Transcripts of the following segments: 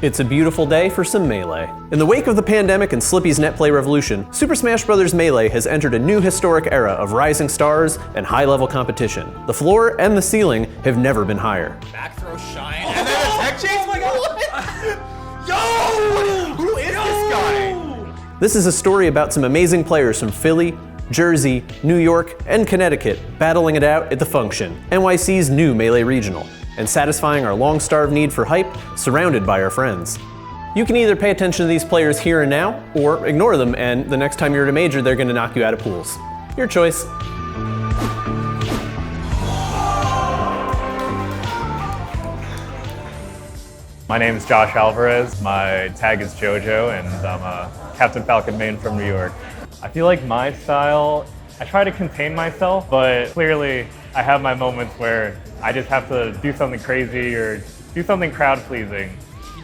It's a beautiful day for some Melee. In the wake of the pandemic and Slippy's netplay revolution, Super Smash Bros. Melee has entered a new historic era of rising stars and high-level competition. The floor and the ceiling have never been higher. Back throw shine, and then a tech chase? Oh my god! Yo! Who is this guy? This is a story about some amazing players from Philly, Jersey, New York, and Connecticut battling it out at the Function, NYC's new Melee regional, and satisfying our long-starved need for hype surrounded by our friends. You can either pay attention to these players here and now, or ignore them, and the next time you're at a major, they're gonna knock you out of pools. Your choice. My name is Josh Alvarez, my tag is JoJo, and I'm a Captain Falcon main from New York. I feel like my style, I try to contain myself, but clearly I have my moments where I just have to do something crazy or do something crowd-pleasing.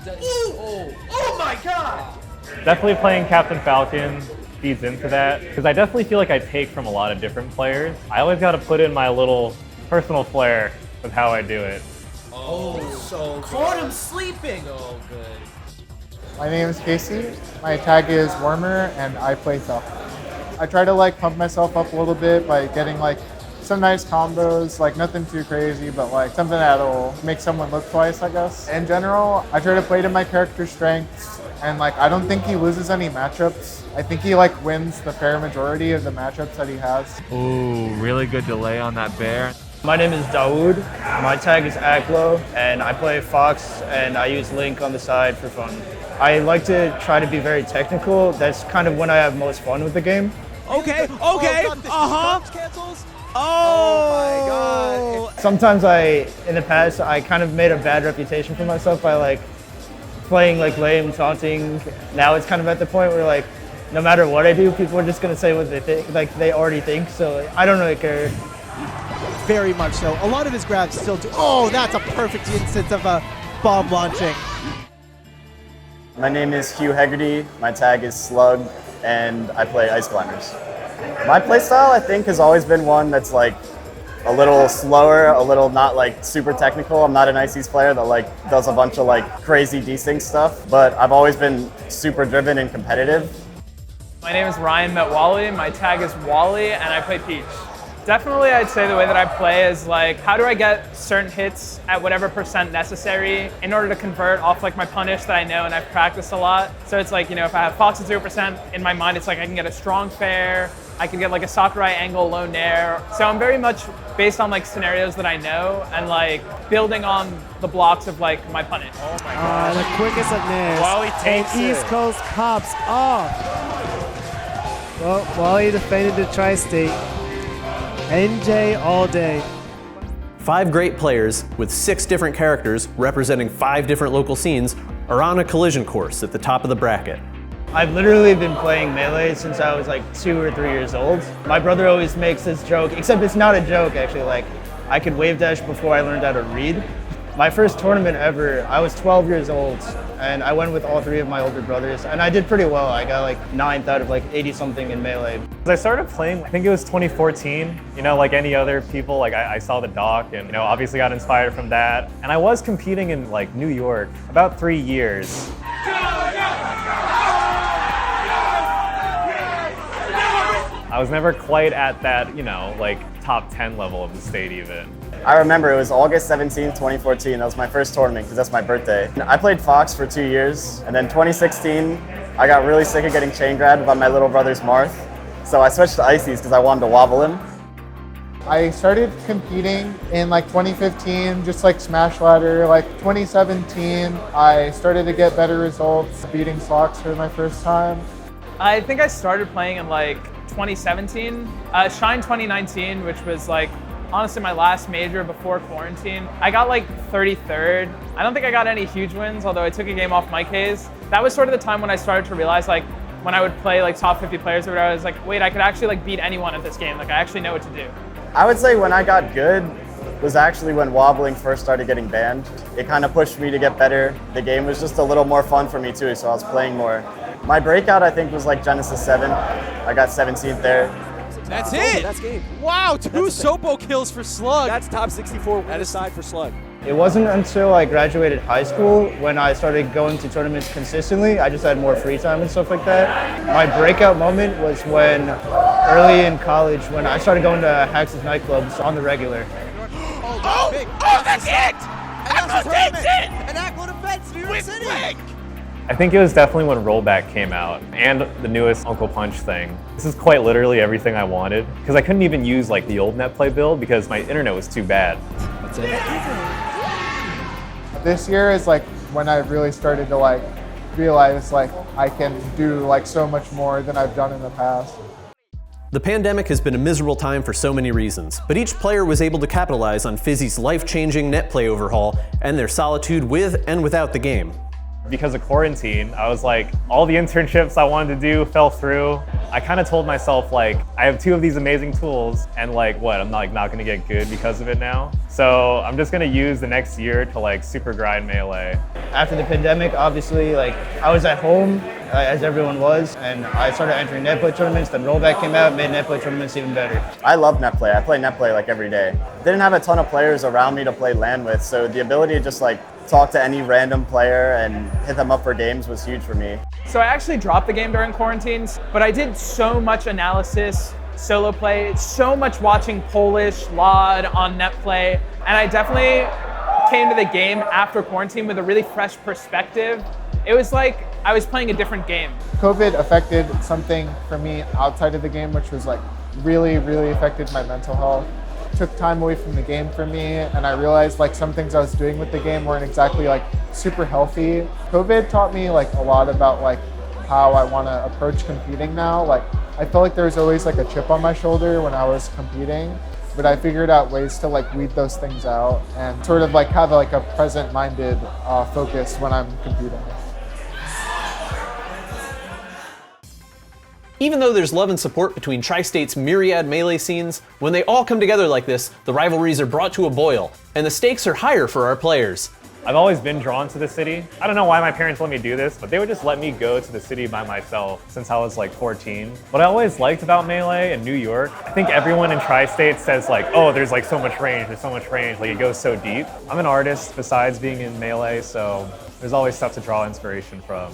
Oh my god! Definitely playing Captain Falcon feeds into that, because I definitely feel like I take from a lot of different players. I always got to put in my little personal flair with how I do it. Oh, so good. Caught him sleeping! Oh, good. My name is Casey, my tag is Warmer, and I play Falcon. I try to pump myself up a little bit by getting some nice combos, nothing too crazy, but something that'll make someone look twice, I guess. In general, I try to play to my character's strengths, and I don't think he loses any matchups. I think he wins the fair majority of the matchups that he has. Ooh, really good delay on that bear. My name is Dawood, my tag is Aklo, and I play Fox and I use Link on the side for fun. I like to try to be very technical. That's kind of when I have most fun with the game. Okay, Cancels. Oh my god. Sometimes in the past, I kind of made a bad reputation for myself by playing lame, taunting. Now it's kind of at the point where no matter what I do, people are just gonna say what they think, they already think, so I don't really care. Very much so. A lot of his grabs still do. Oh, that's a perfect instance of a bomb launching. My name is Hugh Hegarty, my tag is SluG, and I play Ice Climbers. My playstyle, I think, has always been one that's a little slower, a little not super technical. I'm not an Ices player that does a bunch of crazy desync stuff, but I've always been super driven and competitive. My name is Ryan Met Wally, my tag is Wally, and I play Peach. Definitely, I'd say the way that I play is how do I get certain hits at whatever percent necessary in order to convert off my punish that I know and I've practiced a lot. So it's if I have Fox at 0%, in my mind it's I can get a strong fair, I can get a Sakurai angle low nair. So I'm very much based on scenarios that I know and building on the blocks of my punish. Oh my god. The quickest of nairs. Wally takes and East Coast cops off. Well, Wally defended the Tristate. NJ all day. 5 great players with 6 different characters representing 5 different local scenes are on a collision course at the top of the bracket. I've literally been playing Melee since I was 2 or 3 years old. My brother always makes this joke, except it's not a joke actually, I could wave dash before I learned how to read. My first tournament ever, I was 12 years old, and I went with all 3 of my older brothers, and I did pretty well. I got 9th out of 80 something in Melee. I started playing, I think it was 2014, like any other people, I saw the doc and, obviously got inspired from that. And I was competing in New York about 3 years. I was never quite at that, top 10 level of the state even. I remember it was August 17th, 2014. That was my first tournament because that's my birthday. I played Fox for 2 years, and then 2016, I got really sick of getting chain grabbed by my little brother's Marth. So I switched to Ices because I wanted to wobble him. I started competing in 2015, just Smash Ladder. 2017, I started to get better results, beating Slox for my first time. I think I started playing in 2017, Shine 2019, which was honestly my last major before quarantine. I got 33rd. I don't think I got any huge wins, although I took a game off Mike Hayes. That was sort of the time when I started to realize when I would play top 50 players or whatever, I was wait, I could actually beat anyone at this game. I actually know what to do. I would say when I got good was actually when wobbling first started getting banned. It kind of pushed me to get better. The game was just a little more fun for me too, so I was playing more. My breakout I think was Genesis 7. I got 17th there. That's it! That's game. Wow, 2 Sopo kills for SluG. That's top 64 win aside for SluG. It wasn't until I graduated high school when I started going to tournaments consistently. I just had more free time and stuff like that. My breakout moment was when early in college when I started going to Hax's nightclubs on the regular. Oh, that's it! Aklo takes it! An Aklo defense, New York City! I think it was definitely when Rollback came out and the newest Uncle Punch thing. This is quite literally everything I wanted because I couldn't even use like the old net play build because my internet was too bad. That's it. This year is like when I really started to like realize like I can do like so much more than I've done in the past. The pandemic has been a miserable time for so many reasons, but each player was able to capitalize on Fizzy's life-changing net play overhaul and their solitude with and without the game. Because of quarantine, I was like, all the internships I wanted to do fell through. I kind of told myself like, I have two of these amazing tools and like what, I'm like not gonna get good because of it now. So I'm just gonna use the next year to like super grind Melee. After the pandemic, obviously, like I was at home, as everyone was, and I started entering net play tournaments. Then Rollback came out, made net play tournaments even better. I love net play. I play net play like every day. Didn't have a ton of players around me to play LAN with, so the ability to just like talk to any random player and hit them up for games was huge for me. So I actually dropped the game during quarantines, but I did so much analysis, solo play, so much watching Polish, LOD on net play, and I definitely came to the game after quarantine with a really fresh perspective. It was like I was playing a different game. COVID affected something for me outside of the game, which was like really affected my mental health. Took time away from the game for me, and I realized like some things I was doing with the game weren't exactly like super healthy. COVID taught me like a lot about like how I want to approach competing now. Like I felt like there was always like a chip on my shoulder when I was competing, but I figured out ways to like weed those things out and sort of like have like a present-minded focus when I'm competing. Even though there's love and support between Tristate's myriad Melee scenes, when they all come together like this, the rivalries are brought to a boil, and the stakes are higher for our players. I've always been drawn to the city. I don't know why my parents let me do this, but they would just let me go to the city by myself since I was like 14. What I always liked about Melee in New York, I think everyone in Tri-State says like, oh, there's like so much range, like it goes so deep. I'm an artist besides being in Melee, so there's always stuff to draw inspiration from.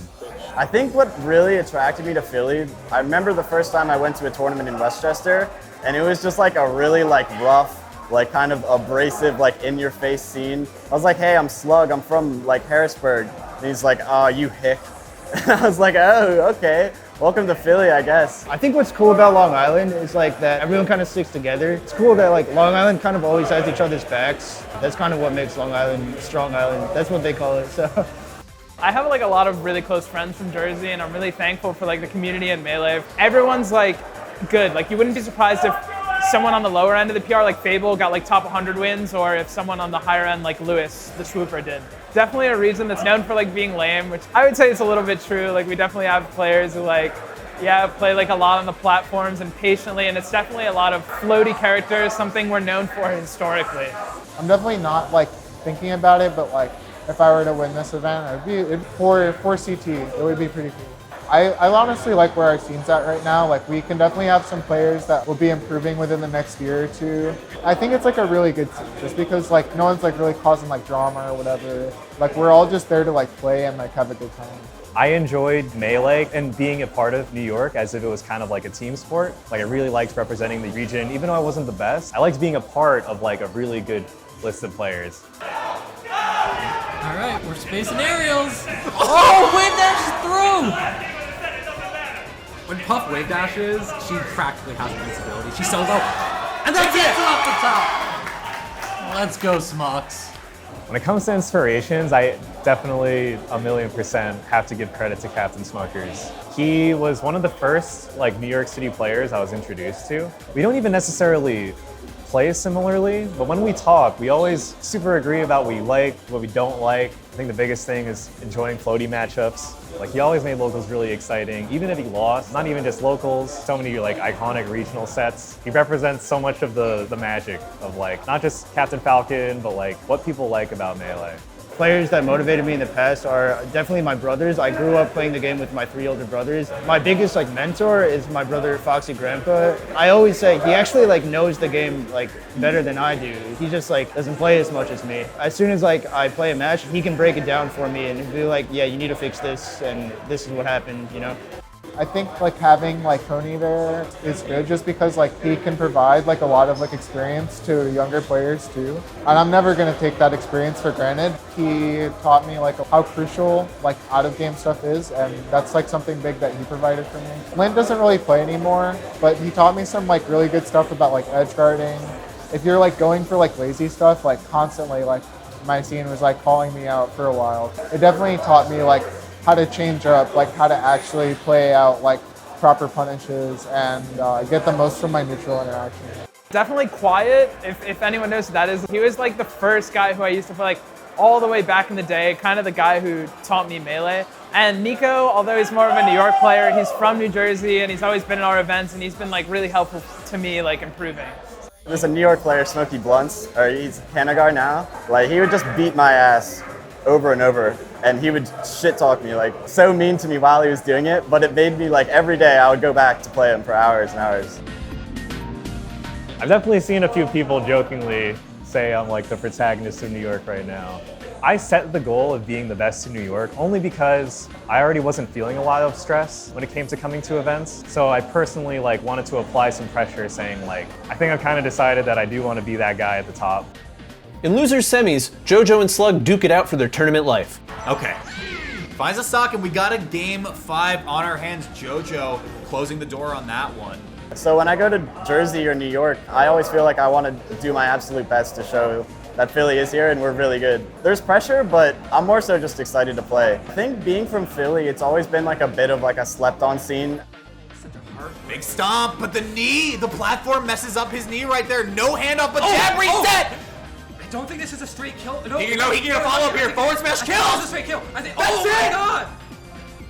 I think what really attracted me to Philly, I remember the first time I went to a tournament in Westchester, and it was just like a really like rough, like kind of abrasive, like in your face scene. I was like, hey, I'm SluG, I'm from like Harrisburg. And he's like, oh, you hick. And I was like, oh, okay. Welcome to Philly, I guess. I think what's cool about Long Island is like that everyone kind of sticks together. It's cool that like Long Island kind of always has each other's backs. That's kind of what makes Long Island Strong Island. That's what they call it, so. I have like a lot of really close friends from Jersey, and I'm really thankful for like the community in Melee. Everyone's like good. Like you wouldn't be surprised if someone on the lower end of the PR like Fable got like top 100 wins, or if someone on the higher end like Lewis, the swooper, did. Definitely a region that's known for like being lame, which I would say is a little bit true. Like we definitely have players who like, yeah, play like a lot on the platforms and patiently, and it's definitely a lot of floaty characters, something we're known for historically. I'm definitely not like thinking about it, but like if I were to win this event, it'd for CT, it would be pretty cool. I honestly like where our team's at right now. Like we can definitely have some players that will be improving within the next year or two. I think it's like a really good team just because like no one's like really causing like drama or whatever. Like we're all just there to like play and like have a good time. I enjoyed Melee and being a part of New York as if it was kind of like a team sport. Like I really liked representing the region, even though I wasn't the best. I liked being a part of like a really good list of players. All right, we're spacing aerials. Oh, wave dash is through. When Puff wave dashes, she practically has invincibility. She's so low. And that's it off the top. Let's go, Smucks. When it comes to inspirations, I definitely 1,000,000% have to give credit to Captain Smuckers. He was one of the first like New York City players I was introduced to. We don't even necessarily play similarly, but when we talk, we always super agree about what we like, what we don't like. I think the biggest thing is enjoying floaty matchups. Like he always made locals really exciting, even if he lost, not even just locals, so many like iconic regional sets. He represents so much of the magic of like, not just Captain Falcon, but like what people like about Melee. Players that motivated me in the past are definitely my brothers. I grew up playing the game with my 3 older brothers. My biggest mentor is my brother Foxy Grandpa. I always say he actually knows the game better than I do. He just doesn't play as much as me. As soon as I play a match, he can break it down for me and be like, yeah, you need to fix this and this is what happened, you know? I think having Tony there is good just because he can provide a lot of experience to younger players too. And I'm never gonna take that experience for granted. He taught me how crucial out of game stuff is, and that's something big that he provided for me. Lynn doesn't really play anymore, but he taught me some really good stuff about edge guarding. If you're going for lazy stuff, constantly my scene was calling me out for a while. It definitely taught me how to change up, how to actually play out proper punishes and get the most from my neutral interaction. Definitely quiet, if anyone knows who that is. He was the first guy who I used to play all the way back in the day, kind of the guy who taught me Melee. And Nico, although he's more of a New York player, he's from New Jersey and he's always been in our events and he's been really helpful to me improving. There's a New York player, Smokey Blunts, or he's Hanagar now. He would just beat my ass over and over, and he would shit talk me so mean to me while he was doing it, but it made me every day I would go back to play him for hours and hours. I've definitely seen a few people jokingly say I'm the protagonist of New York right now. I set the goal of being the best in New York only because I already wasn't feeling a lot of stress when it came to coming to events. So I personally wanted to apply some pressure saying I think I've kind of decided that I do want to be that guy at the top. In losers semis, JoJo and SluG duke it out for their tournament life. Okay. Finds a stock and we got a game 5 on our hands. JoJo closing the door on that one. So when I go to Jersey or New York, I always feel I want to do my absolute best to show that Philly is here and we're really good. There's pressure, but I'm more so just excited to play. I think being from Philly, it's always been a bit of a slept on scene. Big stomp, but the knee, the platform messes up his knee right there. No handoff, but jab reset! I don't think this is a straight kill. No, he can follow up here. Forward smash kill! This is a straight kill. I think. That's oh my it! god!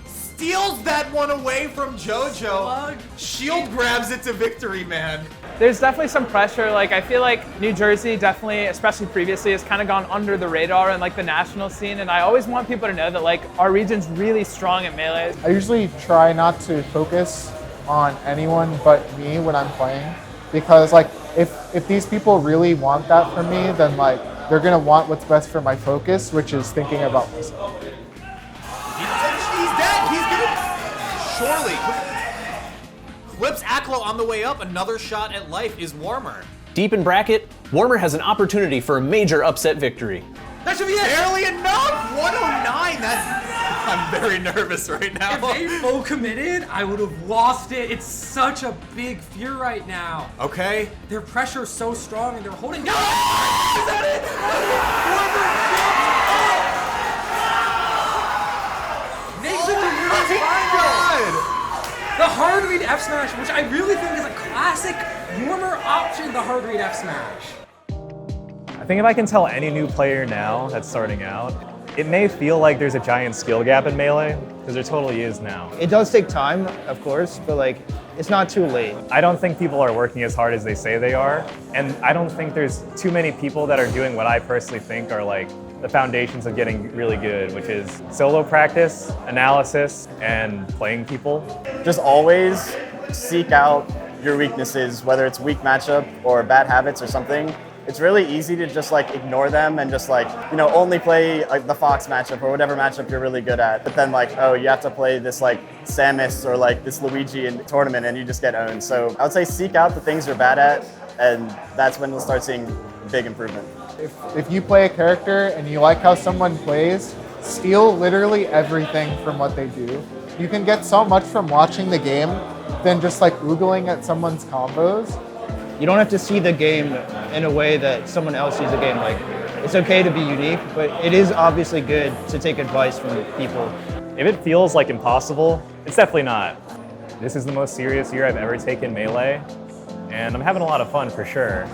Steals that one away from JoJo. Shield grabs it to victory, man. There's definitely some pressure. I feel New Jersey definitely, especially previously, has kind of gone under the radar in the national scene. And I always want people to know that our region's really strong at Melee. I usually try not to focus on anyone but me when I'm playing, because if these people really want that from me, then they're gonna want what's best for my focus, which is thinking about myself. He's dead. He's gonna surely clips Aklo on the way up. Another shot at life is Warmer. Deep in bracket, Warmer has an opportunity for a major upset victory. That should be it. Barely enough. 109. I'm very nervous right now. If they full committed, I would have lost it. It's such a big fear right now. Okay. Their pressure is so strong and they're holding. No! Is that it? Makes it the final. The hard read F smash, which I really think is a classic Warmer option. The hard read F smash. I think if I can tell any new player now that's starting out, it may feel like there's a giant skill gap in Melee, because there totally is now. It does take time, of course, but it's not too late. I don't think people are working as hard as they say they are, and I don't think there's too many people that are doing what I personally think are the foundations of getting really good, which is solo practice, analysis, and playing people. Just always seek out your weaknesses, whether it's weak matchup or bad habits or something. It's really easy to just ignore them and just only play the Fox matchup or whatever matchup you're really good at. But then oh, you have to play this Samus or this Luigi in the tournament and you just get owned. So I would say seek out the things you're bad at, and that's when you'll start seeing big improvement. If you play a character and you like how someone plays, steal literally everything from what they do. You can get so much from watching the game than just oogling at someone's combos. You don't have to see the game in a way that someone else sees the game. It's okay to be unique, but it is obviously good to take advice from people. If it feels impossible, it's definitely not. This is the most serious year I've ever taken Melee, and I'm having a lot of fun for sure.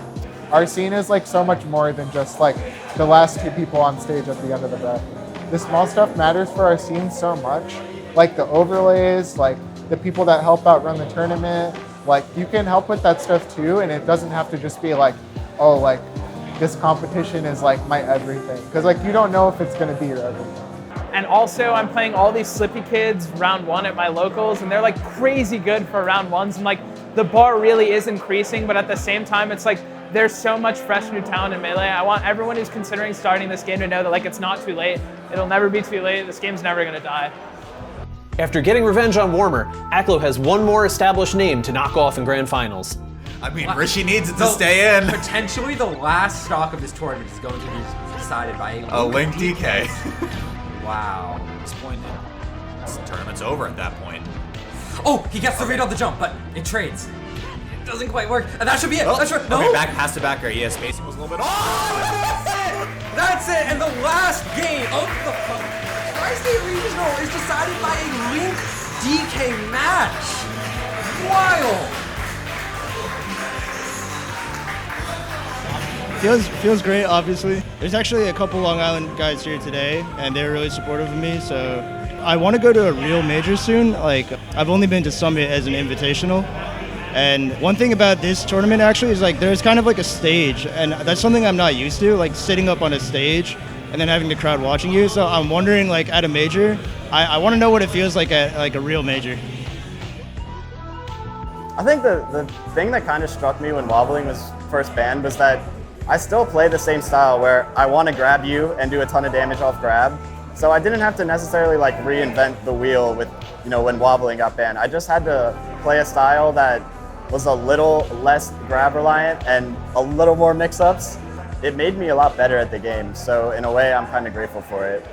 Our scene is so much more than just the last 2 people on stage at the end of the bracket. The small stuff matters for our scene so much, the overlays, the people that help out run the tournament. You can help with that stuff too, and it doesn't have to just be this competition is like my everything. Because like you don't know if it's gonna be your everything. And also, I'm playing all these Slippy kids round one at my locals, and they're like crazy good for round ones. And like the bar really is increasing, but at the same time, it's like there's so much fresh new talent in Melee. I want everyone who's considering starting this game to know that like it's not too late. It'll never be too late. This game's never gonna die. After getting revenge on Warmer, Aklo has one more established name to knock off in Grand Finals. I mean, Rishi needs it to stay in. Potentially the last stock of this tournament is going to be decided by a Link DK. Wow. Disappointed. This tournament's over at that point. Oh, he gets the read on the jump, but it trades. It doesn't quite work. And that should be it. Oh, That's right. No. Okay, pass to back air. Yeah, spacing was a little bit. Oh, that's it! That's it! And the last game of the Tri-State Regional is decided by a Link DK match. Wild! Feels great, obviously. There's actually a couple Long Island guys here today, and they're really supportive of me, so I want to go to a real major soon. Like, I've only been to Summit as an invitational, and one thing about this tournament actually is like there's kind of like a stage, and that's something I'm not used to, like sitting up on a stage and then having the crowd watching you. So I'm wondering, like at a major, I want to know what it feels like at like a real major. I think the thing that kind of struck me when wobbling was first banned was that I still play the same style where I want to grab you and do a ton of damage off grab. So I didn't have to necessarily like reinvent the wheel with, when wobbling got banned. I just had to play a style that was a little less grab reliant and a little more mix-ups. It made me a lot better at the game. So in a way, I'm kind of grateful for it.